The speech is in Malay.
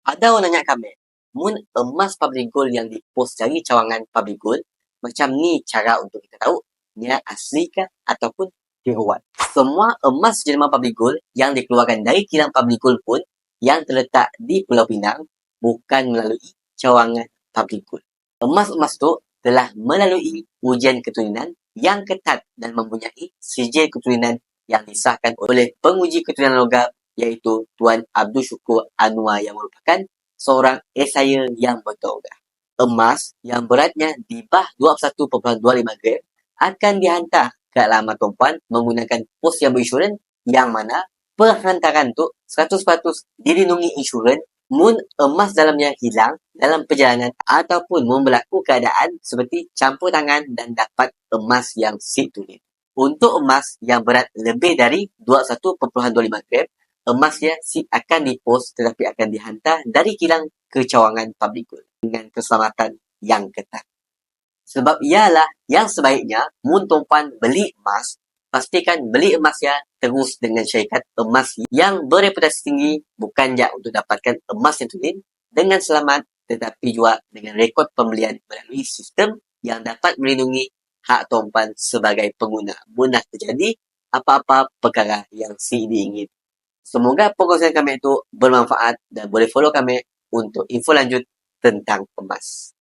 Ada orang nanya kami, mun emas public gold yang dipost dari cawangan public gold, macam ni cara untuk kita tahu dia asli kah ataupun tiruan. Semua emas jenama public gold yang dikeluarkan dari kilang public gold pun yang terletak di Pulau Pinang bukan melalui cawangan public gold. Emas-emas tu telah melalui ujian keturunan yang ketat dan mempunyai sijil keturunan yang disahkan oleh penguji keturunan logam iaitu Tuan Abdul Syukur Anwar yang merupakan seorang esaya yang bertauhid. Emas yang beratnya di bawah 21.25 gram akan dihantar ke alamat tumpuan menggunakan pos yang berinsurans yang mana perhantaran tu 100% dilindungi insurans mun emas dalamnya hilang dalam perjalanan ataupun mun berlaku keadaan seperti campur tangan dan dapat emas yang sip tulen. Untuk emas yang berat lebih dari 21.25 gram, emasnya akan dipos tetapi akan dihantar dari kilang ke cawangan public gold dengan keselamatan yang ketat. Sebab ialah yang sebaiknya mun tumpuan beli emas, pastikan beli emasnya terus dengan syarikat emas yang bereputasi tinggi, bukan je untuk dapatkan emas yang tulen dengan selamat tetapi juga dengan rekod pembelian melalui sistem yang dapat melindungi hak tumpuan sebagai pengguna munah terjadi apa-apa perkara yang diingin. Semoga perkongsian kami itu bermanfaat dan boleh follow kami untuk info lanjut tentang emas.